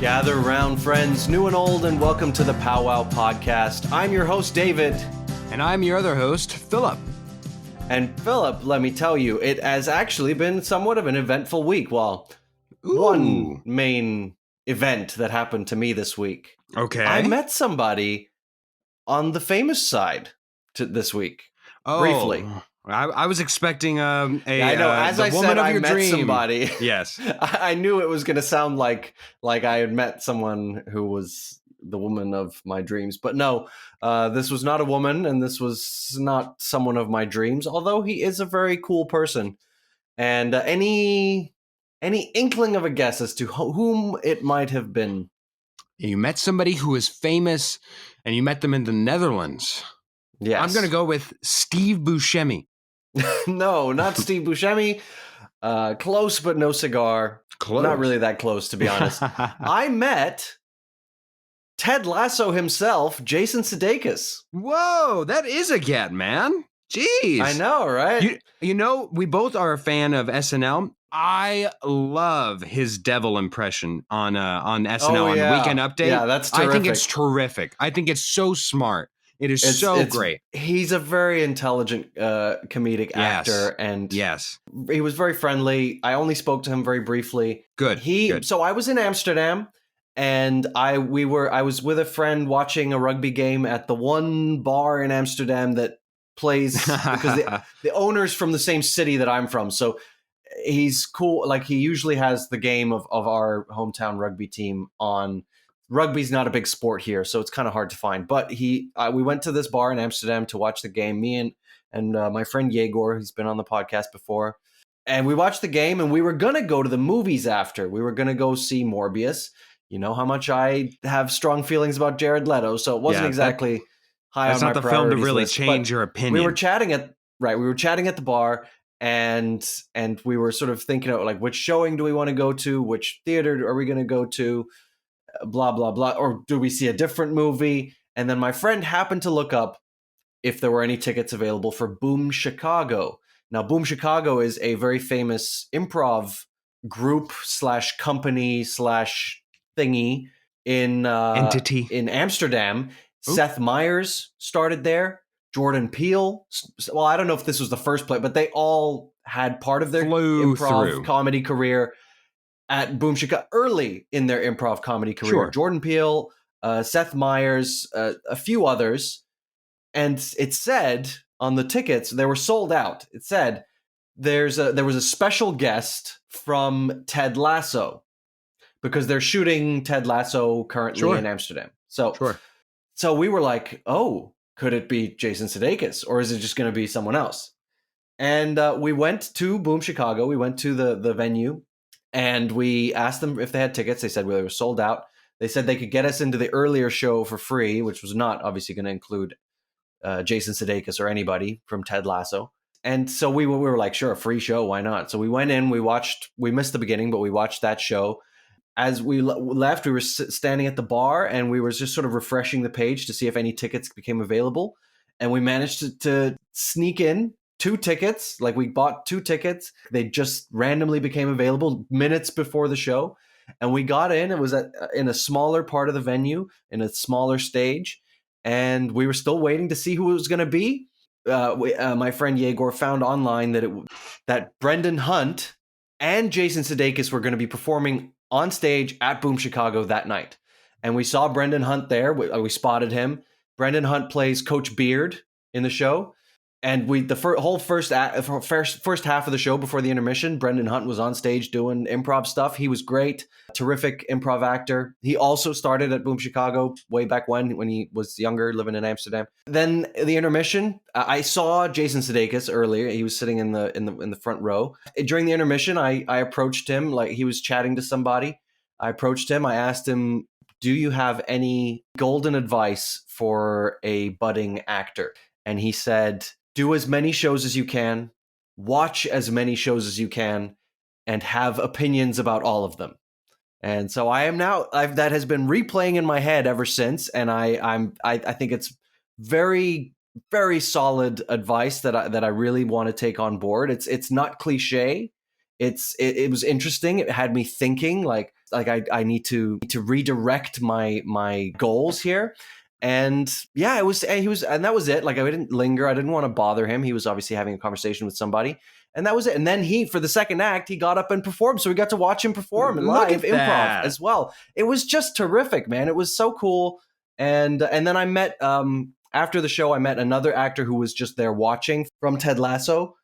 Gather round, friends, new and old, and welcome to the POWWOW podcast. I'm your host, David. And I'm your other host, Philip. And Philip, let me tell you, it has actually been somewhat of an eventful week. Well, Ooh. One main event that happened to me this week. Okay. I met somebody on the famous side this week. Briefly. I was expecting I know. As the I woman said, of I your met dream. somebody. Yes. I knew it was going to sound like I had met someone who was the woman of my dreams, but no, this was not a woman, and this was not someone of my dreams. Although he is a very cool person, and any inkling of a guess as to whom it might have been? You met somebody who is famous, and you met them in the Netherlands. Yes. I'm going to go with Steve Buscemi. No, not Steve Buscemi. Close, but no cigar. Close. Not really that close, to be honest. I met Ted Lasso himself, Jason Sudeikis. Whoa, that is a get, man. Jeez. I know, right? You know, we both are a fan of SNL. I love his devil impression on SNL on Weekend Update. Yeah, that's terrific. I think it's terrific. I think it's so smart. It's so great. He's a very intelligent comedic actor, and yes, he was very friendly. I only spoke to him very briefly. Good. So I was in Amsterdam, and I was with a friend watching a rugby game at the one bar in Amsterdam that plays because the owner's from the same city that I'm from. So he's cool. Like, he usually has the game of our hometown rugby team on. Rugby's not a big sport here, so it's kind of hard to find. But we went to this bar in Amsterdam to watch the game. Me and my friend Yegor, who's been on the podcast before, and we watched the game. And we were gonna go to the movies after. We were gonna go see Morbius. You know how much I have strong feelings about Jared Leto, so it wasn't exactly high on my priorities list. That's not the film to really change your opinion. We were chatting at the bar. And we were sort of thinking of, like, which showing do we want to go to? Which theater are we going to go to? Blah, blah, blah. Or do we see a different movie? And then my friend happened to look up if there were any tickets available for Boom Chicago. Now, Boom Chicago is a very famous improv group / company / thingy in entity in Amsterdam. Ooh. Seth Meyers started there. Jordan Peele. Well, I don't know if this was the first play, but they all had part of their improv comedy career at Boom Chicago, early in their improv comedy career. Sure. Jordan Peele, Seth Meyers, a few others. And it said on the tickets, they were sold out. It said there was a special guest from Ted Lasso, because they're shooting Ted Lasso currently in Amsterdam. So we were like, oh, could it be Jason Sudeikis, or is it just going to be someone else? And we went to Boom Chicago. We went to the venue, and we asked them if they had tickets. They said they were sold out. They said they could get us into the earlier show for free, which was not obviously going to include Jason Sudeikis or anybody from Ted Lasso. And so we were like, sure, a free show, why not? So we went in, we missed the beginning, but we watched that show. As we left, we were standing at the bar, and we were just sort of refreshing the page to see if any tickets became available. And we managed to sneak in 2 tickets. Like, we bought 2 tickets. They just randomly became available minutes before the show. And we got in. It was in a smaller part of the venue, in a smaller stage. And we were still waiting to see who it was going to be. My friend Yegor found online that Brendan Hunt and Jason Sudeikis were going to be performing on stage at Boom Chicago that night. And we saw Brendan Hunt there. We spotted him. Brendan Hunt plays Coach Beard in the show. And the first half of the show before the intermission, Brendan Hunt was on stage doing improv stuff. He was great, terrific improv actor. He also started at Boom Chicago way back when he was younger, living in Amsterdam. Then the intermission, I saw Jason Sudeikis earlier. He was sitting in the front row. During the intermission, I approached him, like he was chatting to somebody. I approached him. I asked him, "Do you have any golden advice for a budding actor?" And he said, "Do as many shows as you can, watch as many shows as you can, and have opinions about all of them." And so that has been replaying in my head ever since. And I think it's very, very solid advice that I really want to take on board. It's not cliche. It was interesting. It had me thinking, like, like I need to redirect my goals here. And yeah, and that was it. Like, I didn't linger. I didn't want to bother him. He was obviously having a conversation with somebody, and that was it. And then for the second act, he got up and performed. So we got to watch him perform live improv as well. It was just terrific, man. It was so cool. And then I met, after the show, I met another actor who was just there watching from Ted Lasso.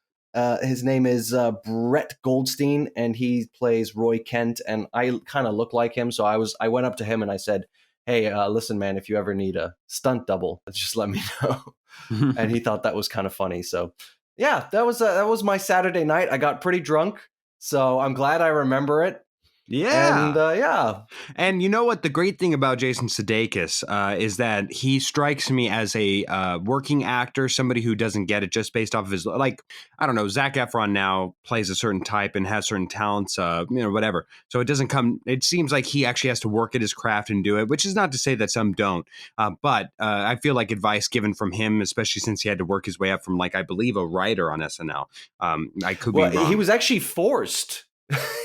His name is Brett Goldstein, and he plays Roy Kent. And I kind of look like him, so I went up to him and I said, "Hey, listen, man, if you ever need a stunt double, just let me know." And he thought that was kind of funny. So yeah, that was my Saturday night. I got pretty drunk, so I'm glad I remember it. Yeah. And yeah. And you know what? The great thing about Jason Sudeikis is that he strikes me as a working actor, somebody who doesn't get it just based off of his, like, I don't know, Zac Efron now plays a certain type and has certain talents, whatever. So it seems like he actually has to work at his craft and do it, which is not to say that some don't. But I feel like advice given from him, especially since he had to work his way up from, like, I believe a writer on SNL. I could be wrong. He was actually forced.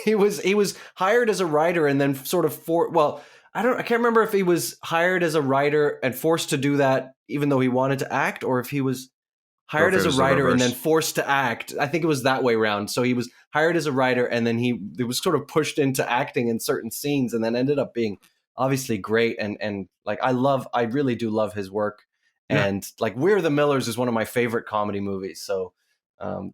He was hired as a writer and then sort of I can't remember if he was hired as a writer and forced to do that even though he wanted to act, or if he was hired as a writer and then forced to act. I think it was that way around. So he was hired as a writer and then he was sort of pushed into acting in certain scenes, and then ended up being obviously great. And like, I really do love his work. Yeah. And like, We're the Millers is one of my favorite comedy movies. So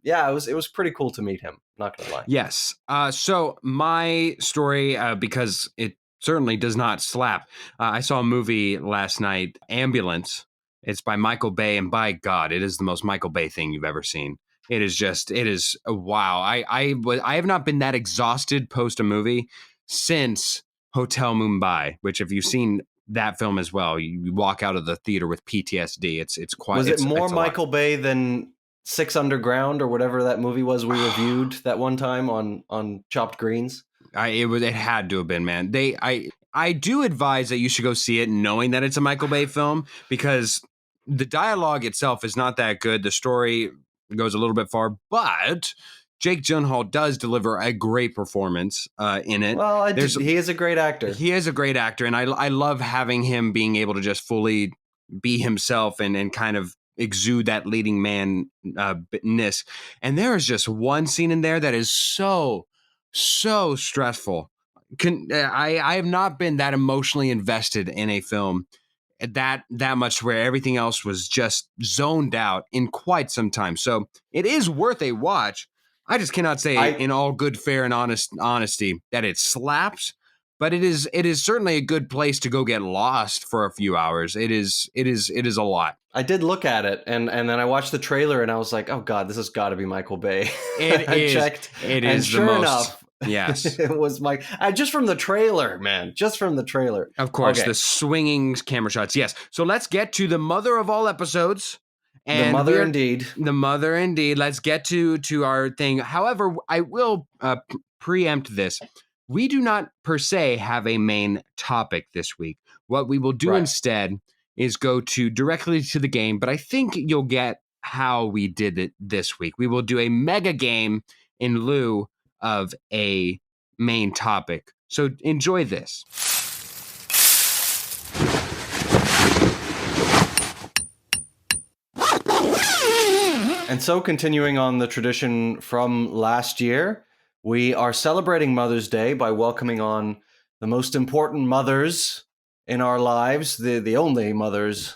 yeah, it was pretty cool to meet him. Not gonna lie. Yes. So my story, because it certainly does not slap. I saw a movie last night, Ambulance. It's by Michael Bay, and by God, it is the most Michael Bay thing you've ever seen. It is wow. I have not been that exhausted post a movie since Hotel Mumbai, which, if you've seen that film as well, you walk out of the theater with PTSD. It's quite. Was it more Michael Bay than Six Underground or whatever that movie was we reviewed that one time on Chopped Greens? It had to have been, man. I do advise that you should go see it knowing that it's a Michael Bay film, because the dialogue itself is not that good. The story goes a little bit far, but Jake Gyllenhaal does deliver a great performance in it. Well, he is a great actor. He is a great actor, and I love having him being able to just fully be himself and kind of exude that leading man ness. And there is just one scene in there that is so stressful. I have not been that emotionally invested in a film that much, where everything else was just zoned out in quite some time. So it is worth a watch. I just cannot say in all good, fair, and honesty that it slaps, but it is certainly a good place to go get lost for a few hours. It is a lot. I did look at it, and then I watched the trailer, and I was like, oh God, this has got to be Michael Bay. Checked. It is sure the most. Enough, yes, it was just from the trailer, man. Just from the trailer. Of course, the swinging camera shots. Yes. So let's get to the mother of all episodes. And the mother indeed. The mother indeed. Let's get to our thing. However, I will preempt this. We do not per se have a main topic this week. What we will do instead is go directly to the game, but I think you'll get how we did it this week. We will do a mega game in lieu of a main topic. So enjoy this. And so, continuing on the tradition from last year, we are celebrating Mother's Day by welcoming on the most important mothers in our lives, the only mothers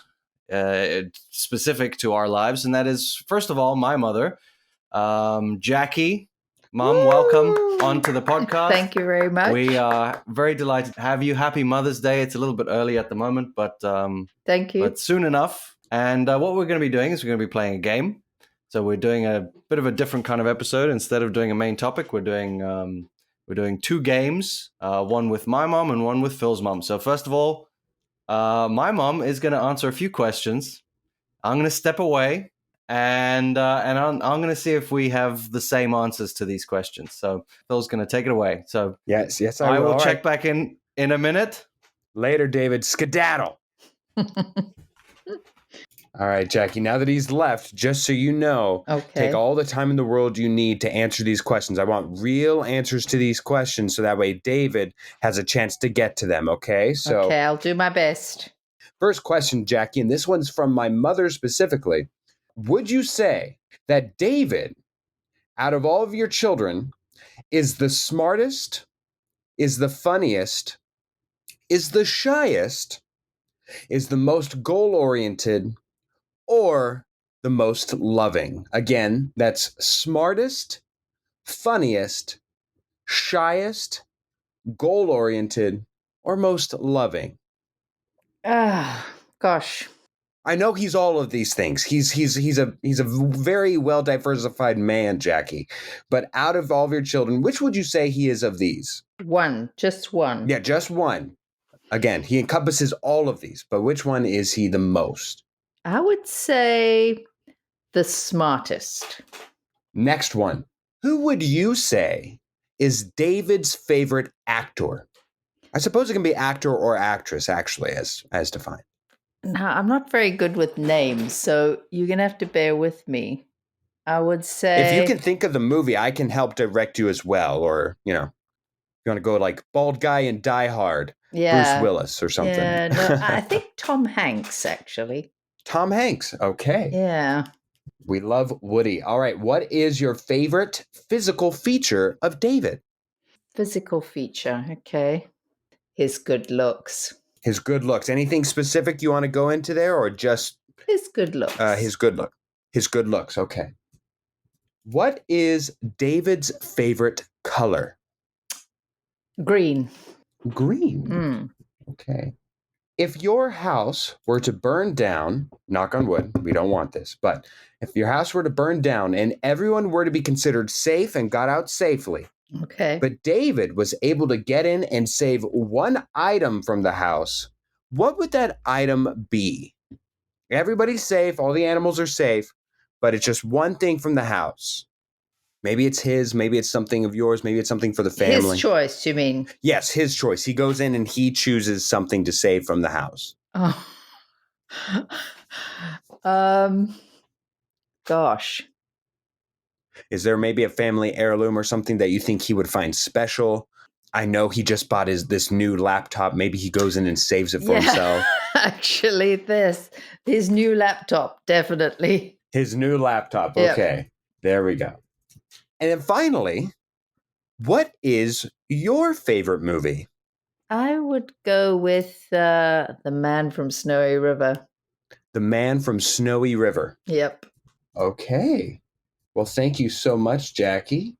specific to our lives. And that is, first of all, my mother, Jackie. Mom, welcome onto the podcast. Thank you very much. We are very delighted to have you. Happy Mother's Day. It's a little bit early at the moment, but thank you. But soon enough. And what we're going to be doing is we're going to be playing a game. So we're doing a bit of a different kind of episode. Instead of doing a main topic, we're doing two games, one with my mom and one with Phil's mom. So first of all, my mom is going to answer a few questions. I'm going to step away, and I'm going to see if we have the same answers to these questions. So Phil's going to take it away. So yes, I will check back in a minute. Later, David. Skedaddle. All right, Jackie, now that he's left, just so you know, take Okay. all the time in the world you need to answer these questions. I want real answers to these questions so that way David has a chance to get to them, okay? So, Okay, I'll do my best. first question, Jackie, and this one's from my mother specifically. Would you say that David, out of all of your children, is the smartest, is the funniest, is the shyest, is the most goal oriented, or the most loving? Again, that's smartest, funniest, shyest, goal oriented, or most loving? Ah, gosh. I know he's all of these things. He's a very well diversified man, Jackie. But out of all of your children, which would you say he is of these? One, just one. Yeah, just one. Again, he encompasses all of these, but which one is he the most? I would say the smartest. Next one. Who would you say is David's favorite actor? I suppose it can be actor or actress, actually, as defined. Now, I'm not very good with names, so you're going to have to bear with me. I would say. If you can think of the movie, I can help direct you as well. Or, if you want to go like bald guy in Die Hard, Yeah. Bruce Willis or something. Yeah, no, I think Tom Hanks, actually. Tom Hanks. Okay. Yeah. We love Woody. All right. What is your favorite physical feature of David? Physical feature. Okay. His good looks. His good looks. Anything specific you want to go into there, or just His good looks. his good look? His good looks. Okay. What is David's favorite color? Green. Green. Mm. Okay. If your house were to burn down, knock on wood, we don't want this, but if your house were to burn down and everyone were to be considered safe and got out safely, Okay. but David was able to get in and save one item from the house, what would that item be? Everybody's safe, all the animals are safe, but it's just one thing from the house. Maybe it's his, maybe it's something of yours, maybe it's something for the family. His choice, you mean? Yes, his choice. He goes in and he chooses something to save from the house. Oh. Gosh. Is there maybe a family heirloom or something that you think he would find special? I know he just bought this new laptop. Maybe he goes in and saves it for himself. Actually, his new laptop, definitely. His new laptop. Yep. Okay. There we go. And then finally, what is your favorite movie? I would go with The Man from Snowy River. The Man from Snowy River. Yep. Okay. Well, thank you so much, Jackie.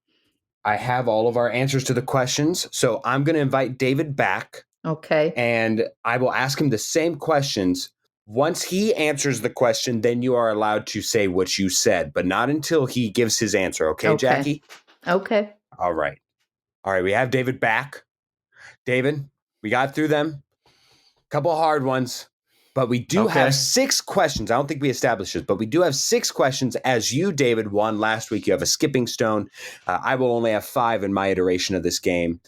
I have all of our answers to the questions, so I'm going to invite David back. Okay. And I will ask him the same questions. Once he answers the question, then you are allowed to say what you said, but not until he gives his answer. Okay, Jackie? Okay. All right. All right, we have David back. David, we got through them. A couple hard ones, but we do have 6 questions. I don't think we established this, but we do have 6 questions. As you, David, won last week, you have a skipping stone. I will only have 5 in my iteration of this game.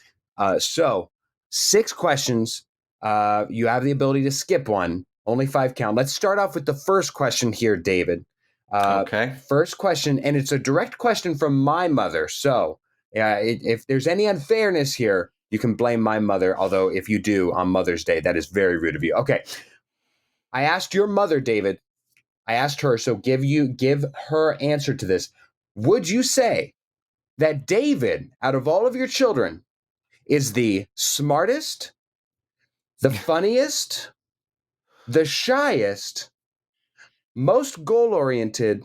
So 6 questions. You have the ability to skip one. Only 5 count. Let's start off with the first question here, David. Okay. First question, and it's a direct question from my mother. So if there's any unfairness here, you can blame my mother. Although if you do on Mother's Day, that is very rude of you. Okay. I asked your mother, David. I asked her, so give her answer to this. Would you say that David, out of all of your children, is the smartest, the funniest, the shyest, most goal-oriented,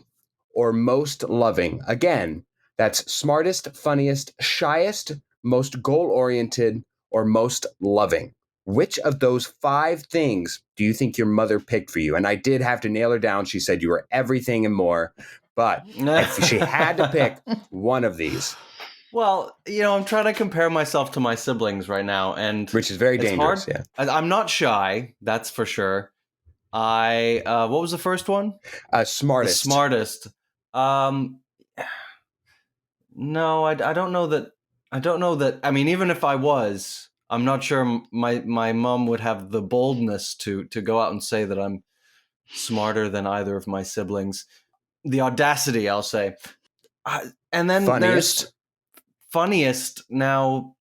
or most loving? Again, that's smartest, funniest, shyest, most goal-oriented, or most loving. Which of those 5 things do you think your mother picked for you? And I did have to nail her down. She said you were everything and more. But if she had to pick one of these. Well, I'm trying to compare myself to my siblings right now, and which is very dangerous. Hard. Yeah, I'm not shy, that's for sure. What was the first one? Smartest. The smartest. No, I don't know that. I don't know that. I mean, even if I was, I'm not sure my mom would have the boldness to go out and say that I'm smarter than either of my siblings. The audacity, I'll say. And then Funniest? there's funniest. Now,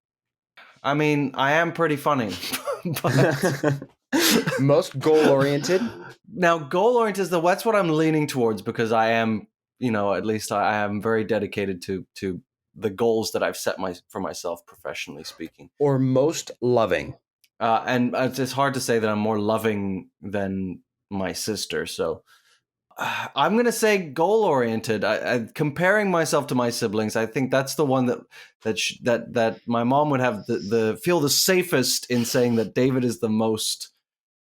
I mean, I am pretty funny. But Most goal-oriented? Now, goal-oriented, that's what I'm leaning towards because I am, at least I am very dedicated to the goals that I've set for myself, professionally speaking. Or most loving? And it's hard to say that I'm more loving than my sister. So I'm going to say goal-oriented. Comparing myself to my siblings, I think that's the one that my mom would have feel the safest in saying that David is the most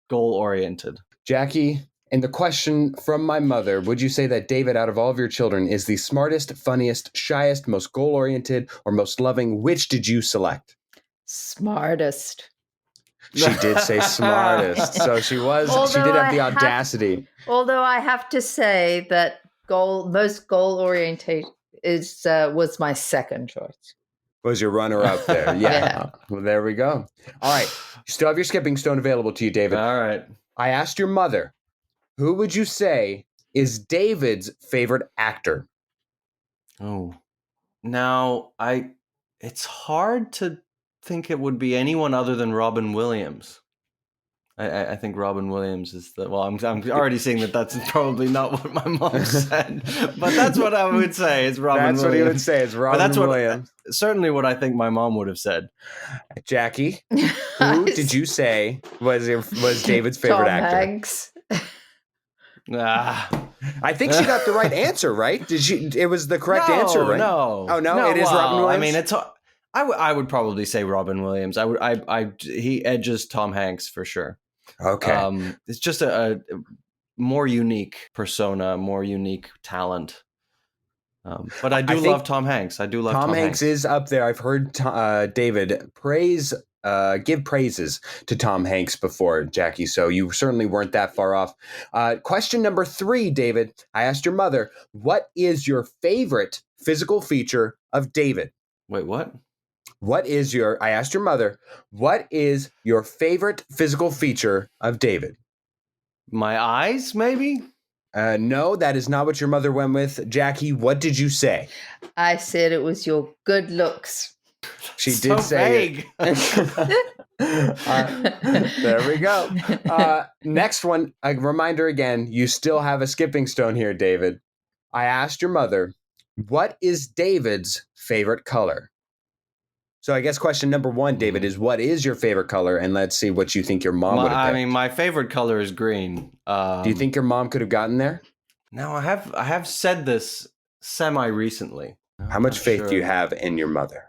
goal-oriented. Jackie, and the question from my mother, would you say that David, out of all of your children, is the smartest, funniest, shyest, most goal-oriented, or most loving? Which did you Smartest. She did say smartest. So she did have the audacity. Although I have to say that most goal-oriented was my second choice. Was your runner-up there? Yeah. Well, there we go. All right. You still have your skipping stone available to you, David. All right. I asked your mother, who would you say is David's favorite actor? Oh. Now, it's hard to think it would be anyone other than Robin Williams. I think Robin Williams is I'm already seeing that's probably not what my mom said, but that's what I would say. It's Robin Williams. That's what he would say. It's Robin Williams. Certainly what I think my mom would have said. Jackie, who did you say was David's favorite actor? Tom Hanks. I think she got the right answer, right? Did she? It was the correct answer, right? No. Oh no, it is Robin Williams. I mean, I would probably say Robin Williams. He edges Tom Hanks for sure. Okay. It's just a more unique persona, more unique talent. But I do love Tom Hanks. I do love Tom Hanks. Is up there. I've heard David give praises to Tom Hanks before, Jackie, so you certainly weren't that far off. Question number 3, David. I asked your mother, what is your favorite physical feature of David? Wait, what? I asked your mother, what is your favorite physical feature of David? My eyes, maybe? No, that is not what your mother went with. Jackie, what did you say? I said it was your good looks. She did say it. There we go. Next one, a reminder again, you still have a skipping stone here, David. I asked your mother, what is David's favorite color? So I guess question number 1, David, is what is your favorite color? And let's see what you think your mom would have picked. I mean, my favorite color is green. Do you think your mom could have gotten there? No, I have said this semi-recently. How much faith do you have in your mother?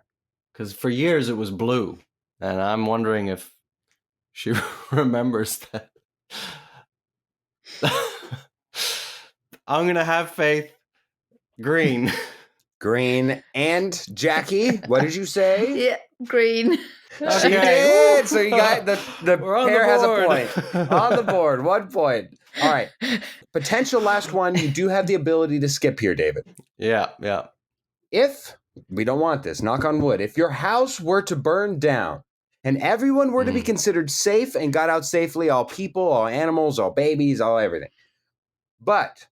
Because for years it was blue. And I'm wondering if she remembers that. I'm going to have faith. Green. Green. And Jackie, what did you say? Yeah, green. She did. So you got the pair has a point. On the board, 1 point. All right. Potential last one. You do have the ability to skip here, David. Yeah. If, we don't want this, knock on wood, if your house were to burn down and everyone were to be considered safe and got out safely, all people, all animals, all babies, all everything. But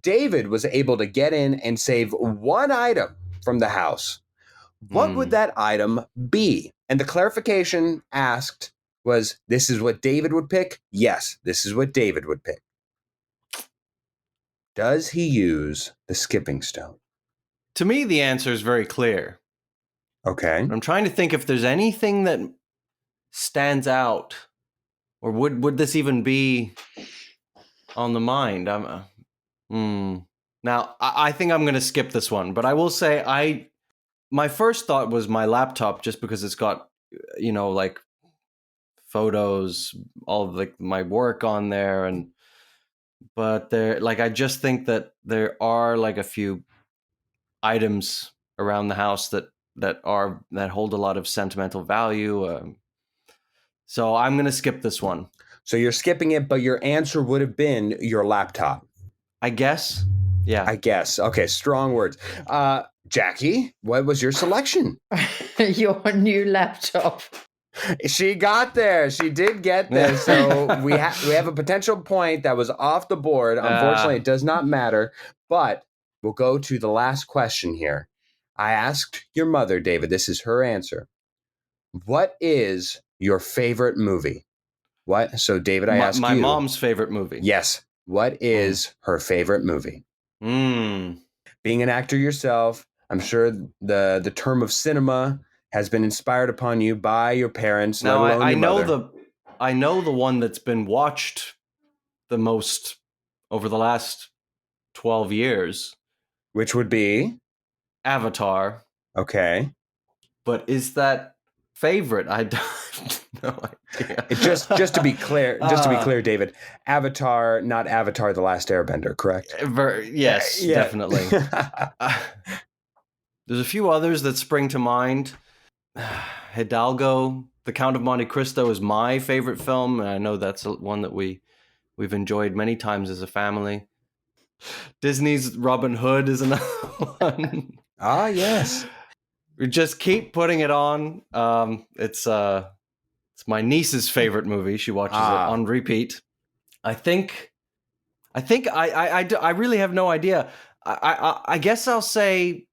David was able to get in and save one item from the house. What would that item be? And the clarification asked was, this is what David would pick? Yes, this is what David would pick. Does he use the skipping stone? To me, the answer is very clear. Okay. I'm trying to think if there's anything that stands out, or would this even be on the mind? Now, I think I'm going to skip this one, but I will say my first thought was my laptop, just because it's got, like photos, all of like my work on there, but I just think that there are like a few items around the house that hold a lot of sentimental value. So I'm going to skip this one. So you're skipping it, but your answer would have been your laptop. I guess. Yeah. I guess. Okay, strong words. Jackie, what was your selection? Your new laptop. She got there. She did get there. So we have a potential point that was off the board. Unfortunately, it does not matter. But we'll go to the last question here. I asked your mother, David. This is her answer. What is your favorite movie? What? So, David, I ask my you. mom's favorite movie. Yes. What is her favorite movie? Being an actor yourself, I'm sure the term of cinema has been inspired upon you by your parents, Now, let alone I your know mother. I know the one that's been watched the most over the last 12 years. Which would be? Avatar. Okay. But is that favorite? I don't no idea. Just to be clear, David, Avatar, not Avatar the Last Airbender, correct? Yes, Yeah. definitely. There's a few others that spring to mind. Hidalgo, The Count of Monte Cristo is my favorite film, and I know that's one that we've enjoyed many times as a family. Disney's Robin Hood is another one. Ah, yes. We just keep putting it on. It's my niece's favorite movie. She watches it on repeat. I think I really have no idea. I guess I'll say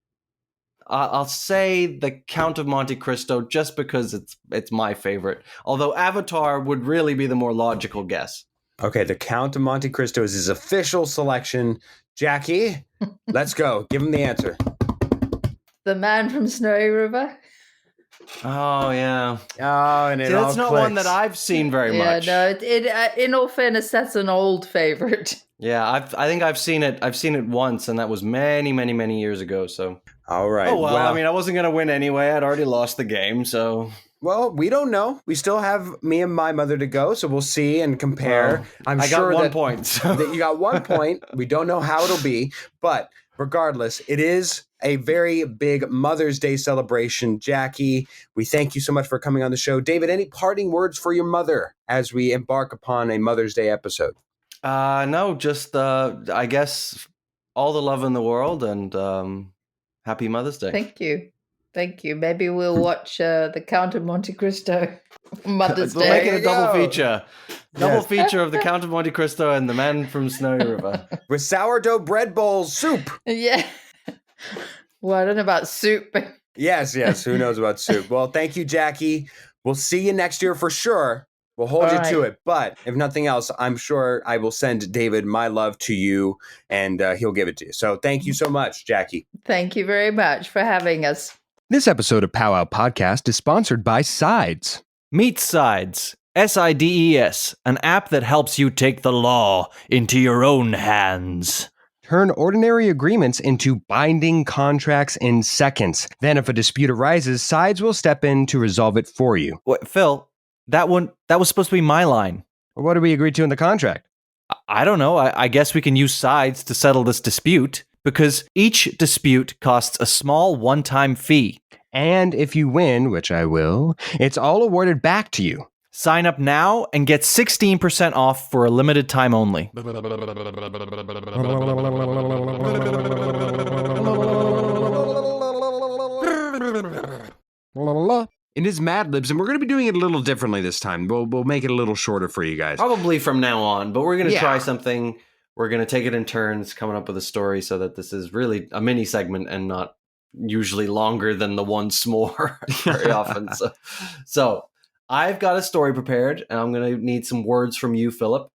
The Count of Monte Cristo just because it's my favorite. Although Avatar would really be the more logical guess. Okay, The Count of Monte Cristo is his official selection. Jackie, let's go. Give him the answer. The Man from Snowy River. Oh yeah. Oh, and that's not one that I've seen very much. Yeah, no. In all fairness, that's an old favorite. Yeah, I think I've seen it. I've seen it once, and that was many, many, many years ago. So. All right. Oh well, I mean, I wasn't gonna win anyway. I'd already lost the game, so. Well, we don't know. We still have me and my mother to go, so we'll see and compare. Well, I got 1 point. So. That you got 1 point. We don't know how it'll be, but regardless, it is a very big Mother's Day celebration. Jackie, we thank you so much for coming on the show. David, any parting words for your mother as we embark upon a Mother's Day episode? No, just I guess all the love in the world and happy Mother's Day. Thank you. Maybe we'll watch The Count of Monte Cristo Mother's Day. We'll make it a double feature. Double feature of The Count of Monte Cristo and The Man from Snowy River. With sourdough bread bowls, soup. Yeah. Well, I don't know about soup. Yes. Who knows about soup? Well, thank you, Jackie. We'll see you next year for sure. We'll hold you to it. But if nothing else, I'm sure I will send David my love to you and he'll give it to you. So thank you so much, Jackie. Thank you very much for having us. This episode of POWWOW Podcast is sponsored by Sides. Meet Sides, SIDES, an app that helps you take the law into your own hands. Turn ordinary agreements into binding contracts in seconds. Then if a dispute arises, Sides will step in to resolve it for you. Wait, Phil, that was supposed to be my line. What did we agree to in the contract? I don't know. I guess we can use Sides to settle this dispute because each dispute costs a small one-time fee. And if you win, which I will, it's all awarded back to you. Sign up now and get 16% off for a limited time only. It is Mad Libs, and we're going to be doing it a little differently this time. We'll make it a little shorter for you guys. Probably from now on, but we're going to try something. We're going to take it in turns, coming up with a story so that this is really a mini segment and not usually longer than the once more very often. So I've got a story prepared, and I'm going to need some words from you, Philip.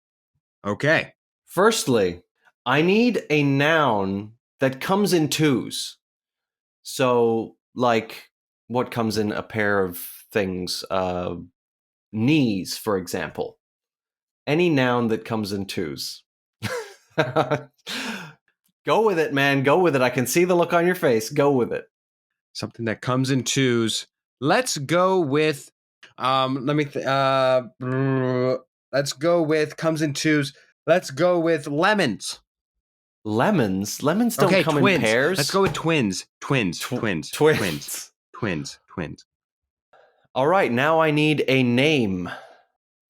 Okay. Firstly, I need a noun that comes in twos. So, like, what comes in a pair of things? Knees, for example. Any noun that comes in twos. Go with it, man. Go with it. I can see the look on your face. Go with it. Something that comes in twos. Let's go with let's go with comes in twos. Let's go with lemons. Lemons? Lemons don't come twins. in pairs. Let's go with twins. Twins. All right, now I need a name.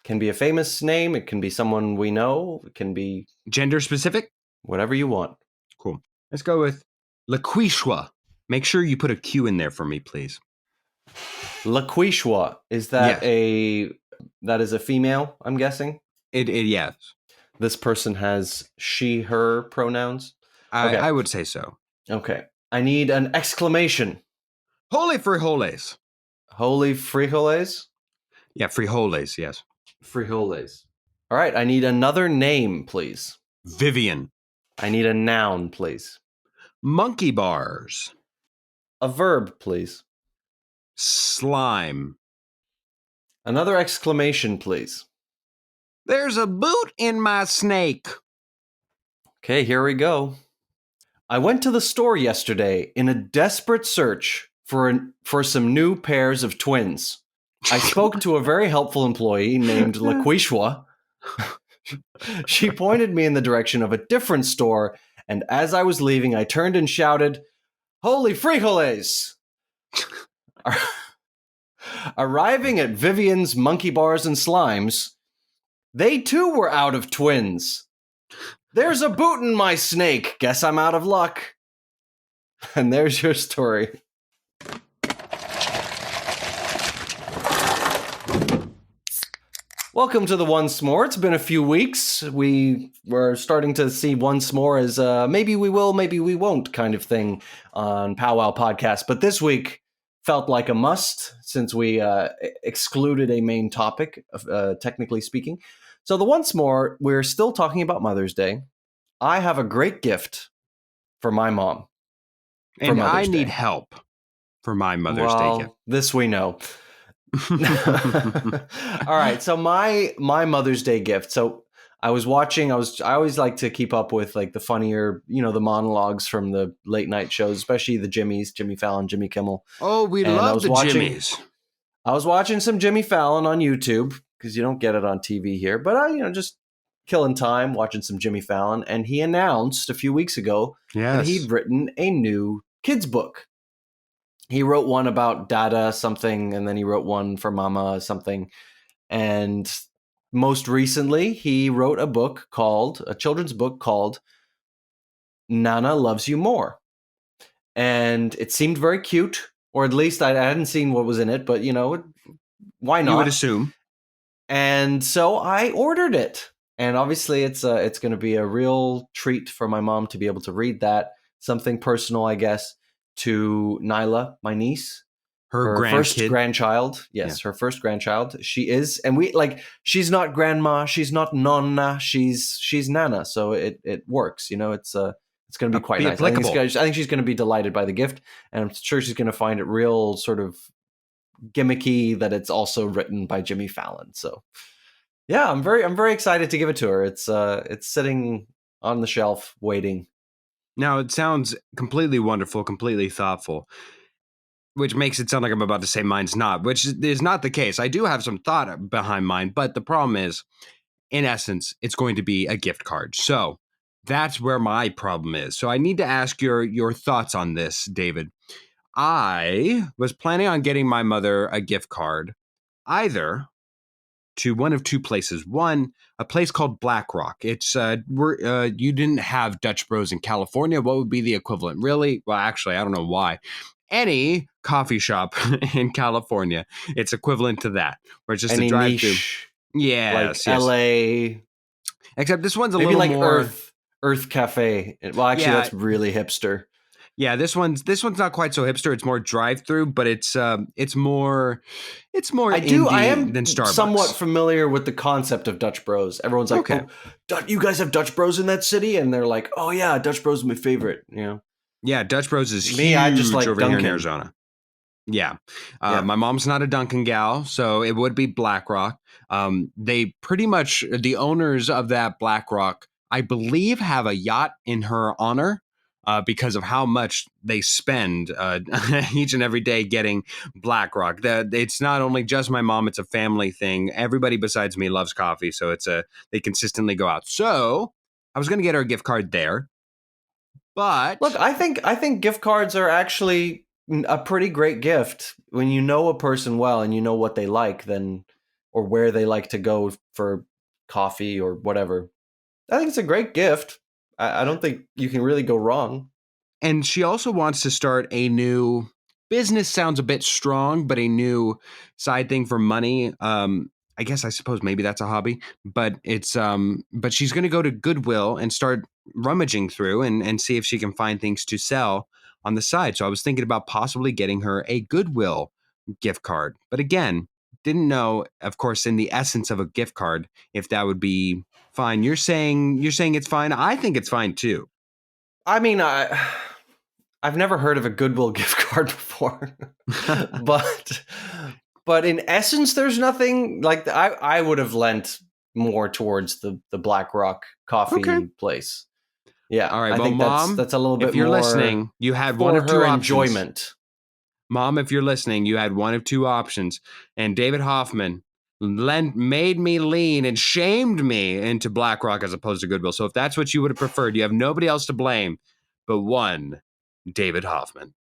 Can be a famous name. It can be someone we know. It can be gender specific. Whatever you want. Cool. Let's go with LaQuishua. Make sure you put a Q in there for me, please. Laquishwa, is that Yes. that is a female, I'm guessing? Yes. This person has she, her pronouns? Okay. I would say so. Okay. I need an exclamation. Holy frijoles. Holy frijoles? Yeah, frijoles, yes. Frijoles. All right. I need another name, please. Vivian. I need a noun, please. Monkey bars. A verb, please. Slime. Another exclamation, please. There's a boot in my snake. Okay, here we go. I went to the store yesterday in a desperate search for some new pairs of twins. I spoke to a very helpful employee named Laquishwa. She pointed me in the direction of a different store, and as I was leaving, I turned and shouted, "Holy frijoles!" Arriving at Vivian's Monkey Bars and Slimes, they too were out of twins. There's a boot in my snake. Guess I'm out of luck. And there's your story. Welcome to the Once More. It's been a few weeks. We were starting to see Once More as maybe we will, maybe we won't kind of thing on POWWOW podcast. But this week felt like a must since we excluded a main topic, technically speaking. So the Once More, we're still talking about Mother's Day. I have a great gift for my mom. And I Mother's need Day. help for my Mother's Day gift. This we know. All right, so my Mother's Day gift. So I was watching. I always like to keep up with like the funnier, the monologues from the late night shows, especially the Jimmys, Jimmy Fallon, Jimmy Kimmel. Oh, we love the Jimmys. I was watching some Jimmy Fallon on YouTube because you don't get it on TV here. But I, just killing time watching some Jimmy Fallon, and he announced a few weeks ago that he'd written a new kids book. He wrote one about Dada something, and then he wrote one for Momma something. And most recently, he wrote a children's book called Nana Loves You More. And it seemed very cute, or at least I hadn't seen what was in it, but why not? You would assume. And so I ordered it. And obviously it's going to be a real treat for my mom to be able to read that. Something personal, I guess, to Nyla, my niece. Her first grandchild. Yes, her first grandchild. She is, and she's not grandma, she's not nonna, she's Nana. So it works, it's going to be quite nice. Applicable. I think she's going to be delighted by the gift, and I'm sure she's going to find it real sort of gimmicky that it's also written by Jimmy Fallon. So yeah, I'm very excited to give it to her. It's sitting on the shelf waiting. Now it sounds completely wonderful, completely thoughtful, which makes it sound like I'm about to say mine's not, which is not the case. I do have some thought behind mine, but the problem is, in essence, it's going to be a gift card. So that's where my problem is. So I need to ask your thoughts on this, David. I was planning on getting my mother a gift card, either to one of two places. One, a place called Black Rock. It's you didn't have Dutch Bros in California. What would be the equivalent? Really? Well, actually, I don't know why. Any coffee shop in California, it's equivalent to that, where it's just a drive-through. Yes, like LA. Except this one's a maybe little like more Earth Cafe. Well, actually, that's really hipster. Yeah, this one's not quite so hipster. It's more drive-through, but it's more I am than Starbucks. Somewhat familiar with the concept of Dutch Bros. Everyone's like, "Oh, you guys have Dutch Bros in that city?" And they're like, "Oh yeah, Dutch Bros is my favorite." Yeah, Dutch Bros is huge I just like over Dunkin'. Here in Arizona. Yeah. My mom's not a Dunkin' gal, so it would be Black Rock. They pretty much, the owners of that Black Rock, I believe, have a yacht in her honor. Because of how much they spend each and every day getting Black Rock. It's not only just my mom, it's a family thing. Everybody besides me loves coffee, so they consistently go out. So I was going to get her a gift card there. But look, I think gift cards are actually a pretty great gift. When you know a person well and you know what they like, then or where they like to go for coffee or whatever. I think it's a great gift. I don't think you can really go wrong. And she also wants to start a new business sounds a bit strong, but a new side thing for money. I suppose maybe that's a hobby, but but she's going to go to Goodwill and start rummaging through and see if she can find things to sell on the side. So I was thinking about possibly getting her a Goodwill gift card. But again, didn't know, of course, in the essence of a gift card, if that would be fine. You're saying it's fine. I think it's fine too. I mean, I've never heard of a Goodwill gift card before, but in essence, there's nothing like I would have lent more towards the Black Rock coffee place. Yeah, all right. I Well, think Mom, that's a little bit if you're more listening, you had for one of two her options. enjoyment. Mom, if you're listening, you had one of two options, and David Hoffman made me lean and shamed me into BlackRock as opposed to Goodwill. So if that's what you would have preferred, you have nobody else to blame but one David Hoffman.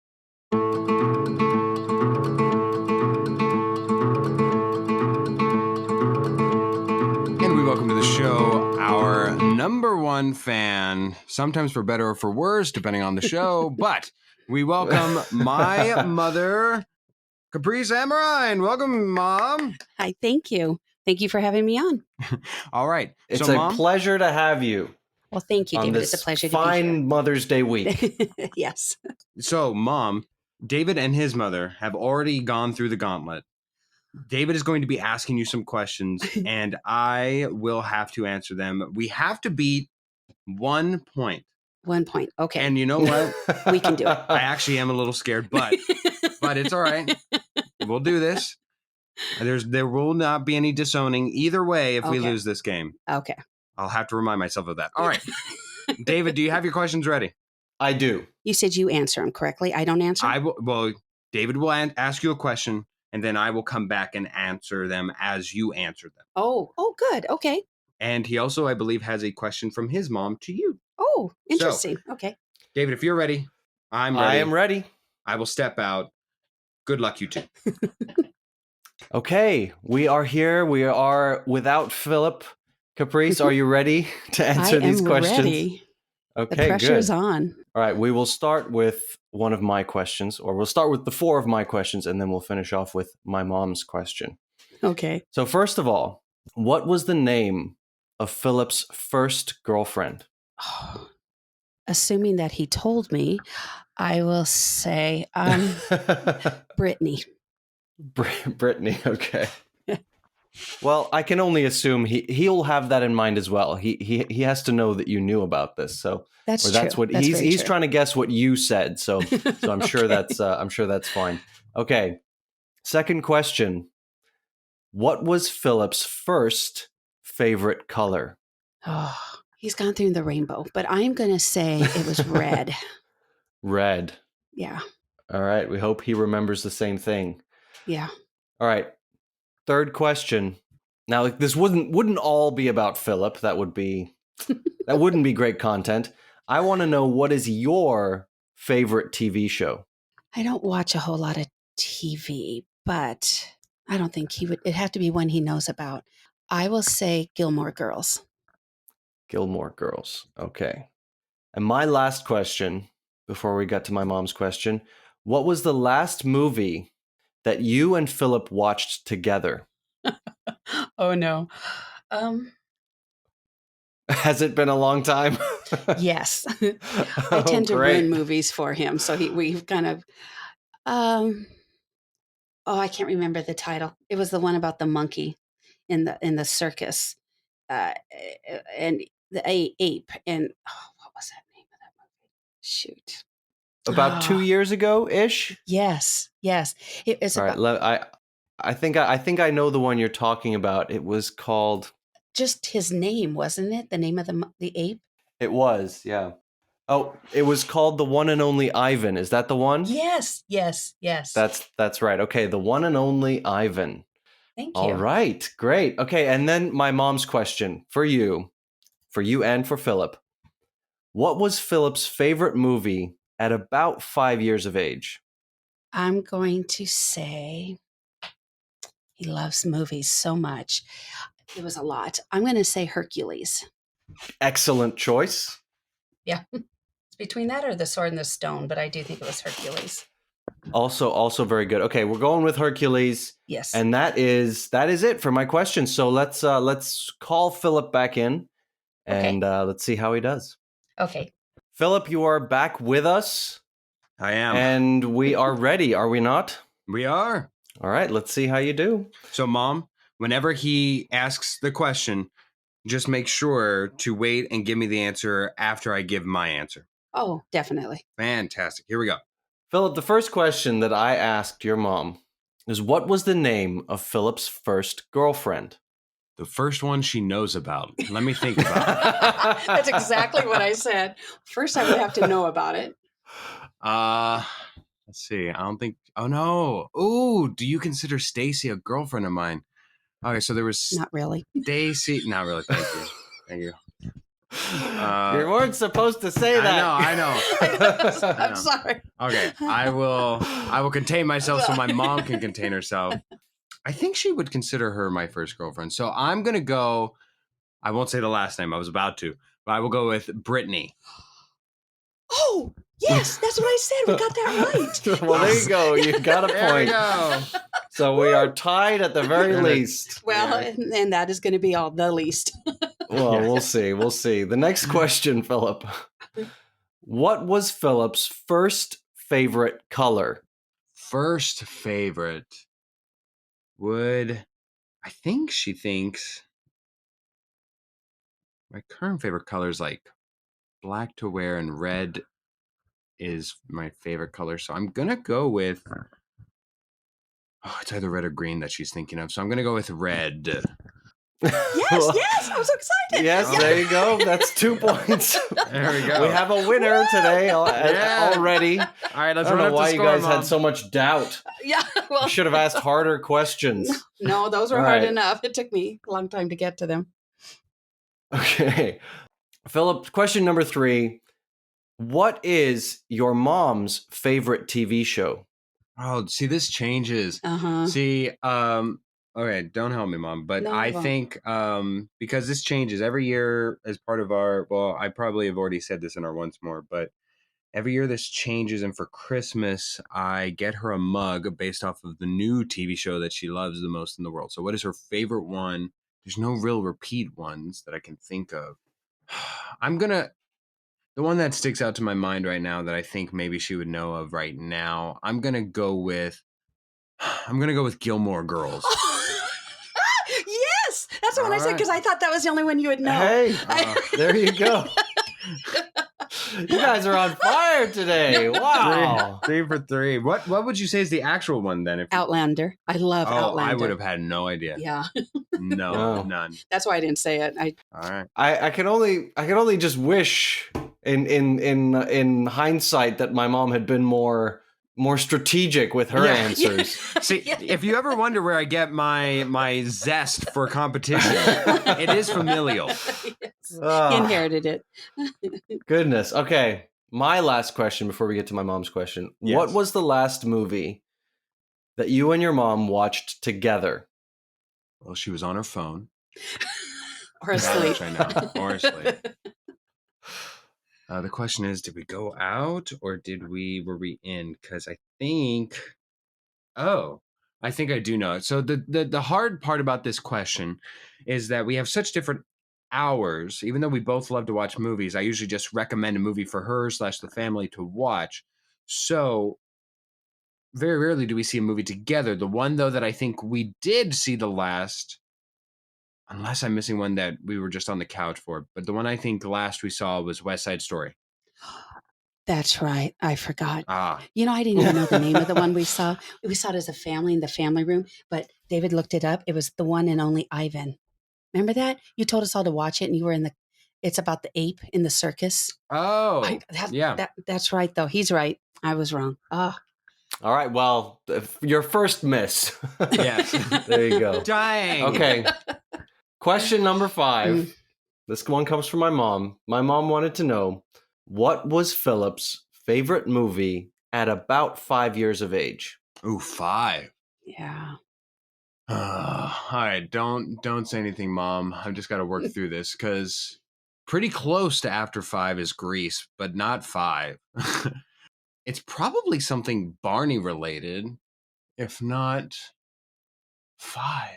And we welcome to the show our number one fan, sometimes for better or for worse, depending on the show, but we welcome my mother, Caprice Amarine. Welcome, Mom. Hi, thank you. Thank you for having me on. All right. It's so, a Mom, pleasure to have you. Well, thank you, On David. this It's a pleasure to fine Mother's Day week. be here. Yes. So, Mom, David and his mother have already gone through the gauntlet. David is going to be asking you some questions, and I will have to answer them. We have to beat 1 point. 1 point. Okay. And you know what? We can do it. I actually am a little scared, but it's all right. We'll do this. There will not be any disowning either way if we Okay. lose this game. Okay. I'll have to remind myself of that. All right. David, do you have your questions ready? I do. You said you answer them correctly. I don't answer? Well, David will ask you a question, and then I will come back and answer them as you answer them. Oh, good. Okay. And he also, I believe, has a question from his mom to you. Oh, interesting. Okay. David, if you're ready, I'm ready. I am ready. I will step out. Good luck, you two. Okay, we are here. We are without Philip. Caprice, are you ready to answer these questions? Ready. Okay, The pressure is good. on. All right, we will start with one of my questions, or we'll start with the 4 of my questions, and then we'll finish off with my mom's question. Okay. So first of all, what was the name of Philip's first girlfriend? Assuming that he told me, I will say Brittany. Brittany, okay. Well, I can only assume he'll have that in mind as well. He has to know that you knew about this, so That's or that's true. what That's very he's true. trying to guess what you said. So I'm sure Okay. I'm sure that's fine. Okay. Second question: what was Philip's first favorite color? Oh, he's gone through the rainbow, but I'm going to say it was red. Red. Yeah. All right. We hope he remembers the same thing. Yeah. All right. Third question. Now, this wouldn't all be about Philip. That wouldn't be great content. I want to know, what is your favorite TV show? I don't watch a whole lot of TV, but I don't think he would. It'd have to be one he knows about. I will say Gilmore Girls. Gilmore Girls. Okay. And my last question, before we get to my mom's question, what was the last movie that you and Philip watched together? Oh no. Has it been a long time? Yes. I tend to ruin movies for him, so we've kind of I can't remember the title. It was the one about the monkey in the circus. And the ape, and what was that name of that movie? Shoot. About 2 years ago-ish? Yes. It's All about right, I think I know the one you're talking about. It was called. just his name, wasn't it? The name of the ape? It was, yeah. Oh, it was called The One and Only Ivan. Is that the one? Yes. That's right. Okay, The One and Only Ivan. Thank you. All right, great. Okay, and then my mom's question for you and for Philip. What was Philip's favorite movie at about 5 years of age? I'm going to say he loves movies so much. It was a lot. I'm going to say Hercules. Excellent choice. Yeah. It's between that or The Sword and the Stone, but I do think it was Hercules. Also very good. Okay, we're going with Hercules. Yes. And that is it for my question. So let's call Philip back in and let's see how he does. Okay. Philip, you are back with us. I am. And we are ready, are we not? We are. All right, let's see how you do. So, Mom, whenever he asks the question, just make sure to wait and give me the answer after I give my answer. Oh, definitely. Fantastic. Here we go. Philip, the first question that I asked your mom is, what was the name of Philip's first girlfriend? The first one she knows about. Let me think about it. That's exactly what I said. First, I would have to know about it. Let's see. I don't think. Oh no. Ooh, do you consider Stacy a girlfriend of mine? Okay, so there was Not really. Stacy. Not really. Thank you. Thank you. You weren't supposed to say that. I know. I'm sorry. Okay, I will contain myself so my mom can contain herself. I think she would consider her my first girlfriend. So I'm gonna go. I won't say the last name. I was about to, but I will go with Brittany. Oh, yes, that's what I said. We got that right. Well, Yes. there you go. You got a There we point. go. So we are tied at the very least. Well, and that is going to be all the least. Well, Yeah. we'll see. We'll see. The next question, Philip. What was Philip's first favorite color? First favorite would, I think she thinks my current favorite color is like black to wear and red is my favorite color. So I'm gonna go with it's either red or green that she's thinking of. So I'm gonna go with red. Yes, yes, I'm so excited. Yes, there you go. That's 2 points. There we go. We have a winner today Yeah. already. All right, I let's don't run know up the why you score, guys Mom. had so much doubt. Yeah, well, You should have asked harder questions. no, those were All hard right. enough. It took me a long time to get to them. Okay. Philip, question number 3. What is your mom's favorite TV show? Oh, see, this changes. Uh-huh. See, okay, don't help me, Mom, but No, I I won't. think because this changes every year as part of our, well, I probably have already said this in our once more, but every year this changes, and for Christmas, I get her a mug based off of the new TV show that she loves the most in the world. So what is her favorite one? There's no real repeat ones that I can think of. The one that sticks out to my mind right now that I think maybe she would know of right now, I'm gonna go with Gilmore Girls. Yes, that's the one I said All right. because I thought that was the only one you would know. Hey, there you go. You guys are on fire today. Wow. 3 for 3. What would you say is the actual one then? If Outlander. I love Outlander. I would have had no idea. Yeah, No, Oh. none. that's why I didn't say it. All right. I can only just wish in hindsight that my mom had been more strategic with her Yeah. answers. See, if you ever wonder where I get my zest for competition, it is familial. Yes. Ah, Inherited it. goodness. Okay. My last question before we get to my mom's question. Yes. What was the last movie that you and your mom watched together? Well, she was on her phone. Or asleep. Right now. Or asleep. The question is, did we go out or were we in? Because I think I do know it. So the hard part about this question is that we have such different hours. Even though we both love to watch movies, I usually just recommend a movie for her / the family to watch. So very rarely do we see a movie together. The one though that I think we did see the last, unless I'm missing one that we were just on the couch for, but the one I think last we saw was West Side Story. That's right. I forgot. Ah, You know, I didn't even know the name of the one we saw. We saw it as a family in the family room, but David looked it up. It was The One and Only Ivan. Remember that? You told us all to watch it, and you were it's about the ape in the circus. yeah. That's right, though. He's right. I was wrong. Oh, All right. Well, your first miss. Yes. There you go. Dang. Okay. Question number 5. Mm. This one comes from my mom. My mom wanted to know, what was Philip's favorite movie at about 5 years of age? Ooh, 5. yeah. All right, don't say anything, Mom. I've just got to work through this because pretty close to after 5 is Grease, but not 5. It's probably something Barney related, if not 5.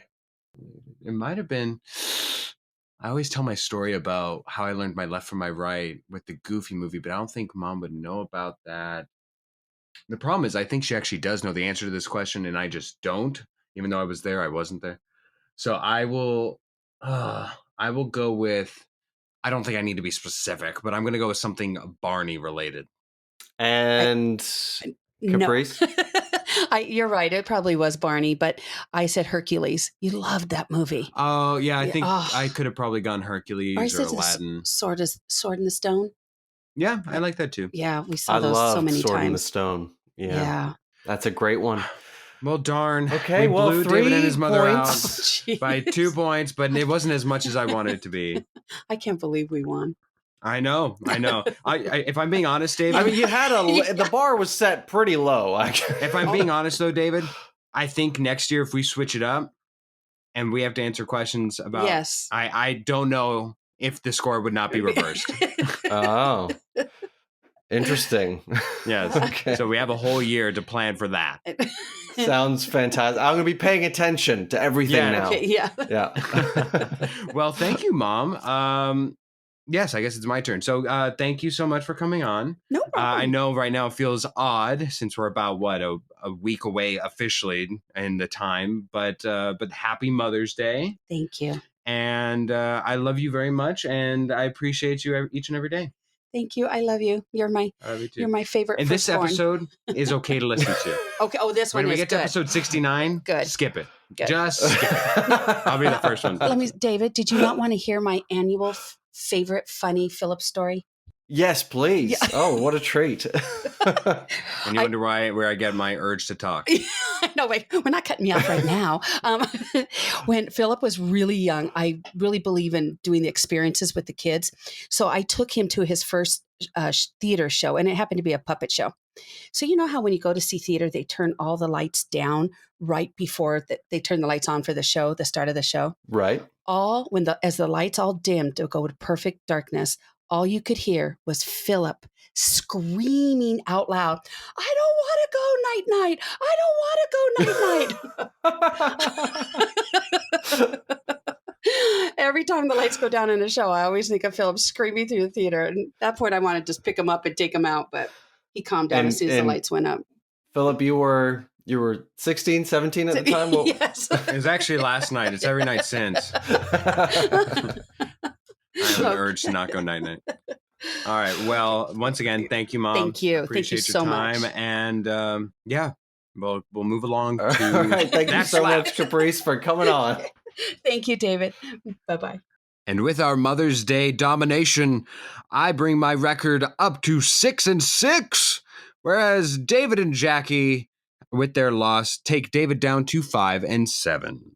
It might have been. I always tell my story about how I learned my left from my right with the Goofy movie, but I don't think Mom would know about that. The problem is, I think she actually does know the answer to this question, and I just don't. Even though I was there, I wasn't there. So I will go with. I don't think I need to be specific, but I'm going to go with something Barney related. And Caprice? No. You're right. It probably was Barney, but I said Hercules. You loved that movie. Oh yeah, I Yeah, think oh. I could have probably gone Hercules Or I or said Aladdin. Sword in the Stone. Yeah, I like that too. Yeah, we saw I those so loved many Sword in the times. Stone. Yeah. That's a great one. Well, darn. Okay, we well, blew 3 David and his mother points. out by 2 points, but it wasn't as much as I wanted it to be. I can't believe we won. I know. I if I'm being honest, David. I mean, you had the bar was set pretty low. If I'm being honest, though, David, I think next year if we switch it up and we have to answer questions about, Yes. I don't know if the score would not be reversed. Oh, interesting. Yes. Okay. So we have a whole year to plan for that. Sounds fantastic. I'm going to be paying attention to everything now. Okay, yeah. Yeah. Well, thank you, Mom. Yes, I guess it's my turn. So thank you so much for coming on. No problem. I know right now it feels odd since we're about, a week away officially in the time, but happy Mother's Day. Thank you. And I love you very much, and I appreciate you each and every day. Thank you. I love you. You're my favorite. And this firstborn. episode is okay to listen to. Okay. Oh, this one When we is get to good. episode 69, Good. skip it. Good. Just skip it. I'll be the first one. David, did you not want to hear my annual favorite funny Philip story? Yes, please. Yeah. Oh, what a treat. And you wonder where I get my urge to talk. No, wait, we're not cutting me off right now. When Philip was really young, I really believe in doing the experiences with the kids. So I took him to his first theater show, and it happened to be a puppet show. So you know how when you go to see theater, they turn all the lights down right before they turn the lights on for the show, the start of the show? Right. As the lights all dimmed to go to perfect darkness, all you could hear was Philip screaming out loud, "I don't want to go night-night. I don't want to go night-night." Every time the lights go down in a show, I always think of Philip screaming through the theater. And at that point, I wanted to just pick him up and take him out, but he calmed down as soon as the lights went up. Philip, you were 16, 17 at the time? Well, Yes. It was actually last night. It's every night since. I have an urge to not go night-night. All right. Well, once again, thank you, Mom. Thank you. Appreciate Thank you your so time. much. And we'll move along to all right. Thank you That so Slaps. much, Caprice, for coming on. Thank you, David. Bye-bye. And with our Mother's Day domination, I bring my record up to 6-6, whereas David and Jackie, with their loss, take David down to 5-7.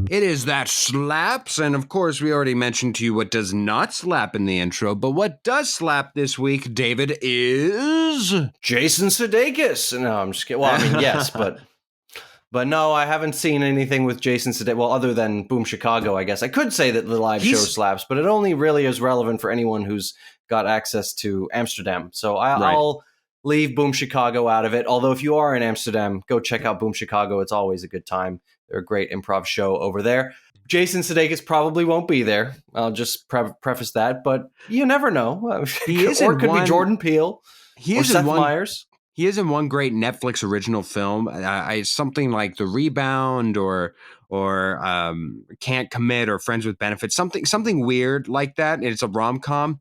It is That Slaps, and of course we already mentioned to you what does not slap in the intro, but what does slap this week, David, is... Jason Sudeikis. No, I'm just kidding. Well, I mean, yes, but no, I haven't seen anything with Jason Sudeikis. Well, other than Boom Chicago, I guess. I could say that the live show slaps, but it only really is relevant for anyone who's got access to Amsterdam. So I'll leave Boom Chicago out of it. Although if you are in Amsterdam, go check out Boom Chicago. It's always a good time. They're a great improv show over there. Jason Sudeikis probably won't be there. I'll just preface that, but you never know. He is or it could be Jordan Peele or Seth Meyers. He is in one great Netflix original film, something like The Rebound or Can't Commit or Friends with Benefits, something weird like that. It's a rom-com,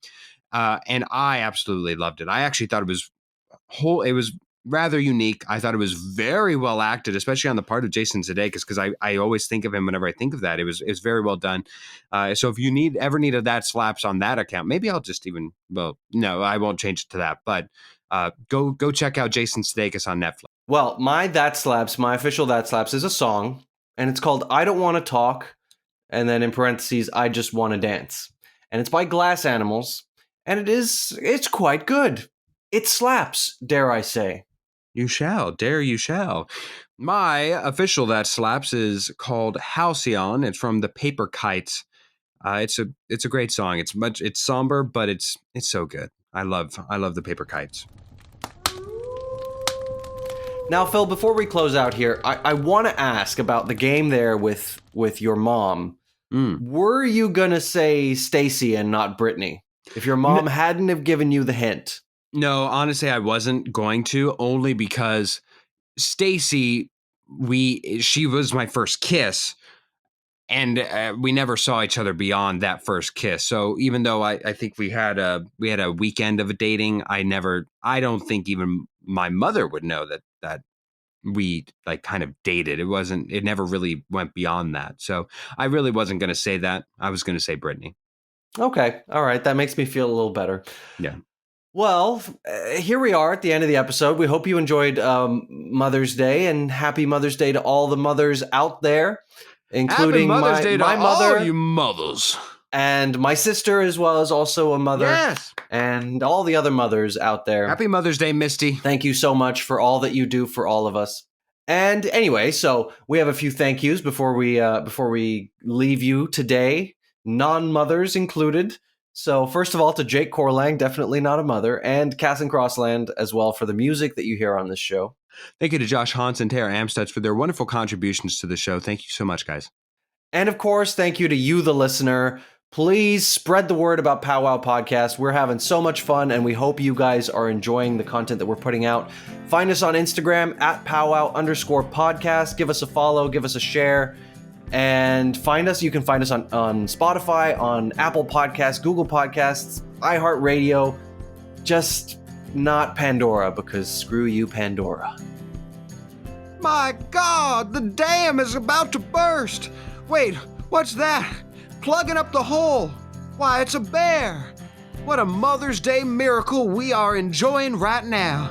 and I absolutely loved it. I actually thought it was rather unique. I thought it was very well acted, especially on the part of Jason Sudeikis, because I always think of him whenever I think of that. It was very well done. So if you ever needed that slaps on that account, maybe I'll just no, I won't change it to that. But go check out Jason Sudeikis on Netflix. Well, my official That Slaps is a song, and it's called I Don't Want to Talk, and then in parentheses, I Just Want to Dance. And it's by Glass Animals, and it's quite good. It slaps, dare I say. You shall, dare you shall. My official that slaps is called Halcyon. It's from the Paper Kites. It's a great song. It's somber, but it's so good. I love the Paper Kites. Now, Phil, before we close out here, I want to ask about the game there with your mom. Were you gonna say Stacy and not Brittany if your mom hadn't have given you the hint? No, honestly, I wasn't going to, only because Stacy, she was my first kiss, and we never saw each other beyond that first kiss. So even though I think we had a weekend of dating, I don't think even my mother would know that we like kind of dated. It never really went beyond that. So I really wasn't going to say that. I was going to say Brittany. Okay. All right. That makes me feel a little better. Yeah. Well, here we are at the end of the episode. We hope you enjoyed Mother's Day, and happy Mother's Day to all the mothers out there, including happy Mother's Day to my mother, all you mothers, and my sister as well as also a mother. Yes. And all the other mothers out there. Happy Mother's Day, Misty. Thank you so much for all that you do for all of us. And anyway, so we have a few thank yous before we leave you today, non-mothers included. So first of all, to Jake Corlang, definitely not a mother, and Cass and Crossland as well for the music that you hear on this show. Thank you to Josh Hans and Tara Amstutz for their wonderful contributions to the show. Thank you so much, guys. And of course, thank you to you, the listener. Please spread the word about POWWOW Podcast. We're having so much fun, and we hope you guys are enjoying the content that we're putting out. Find us on Instagram at @POWWOW_podcast. Give us a follow, give us a share, and find us. You can find us on Spotify, on Apple Podcasts, Google Podcasts, iHeartRadio. Just not Pandora, because screw you, Pandora. My God, the dam is about to burst. Wait, what's that? Plugging up the hole. Why, it's a bear. What a Mother's Day miracle we are enjoying right now.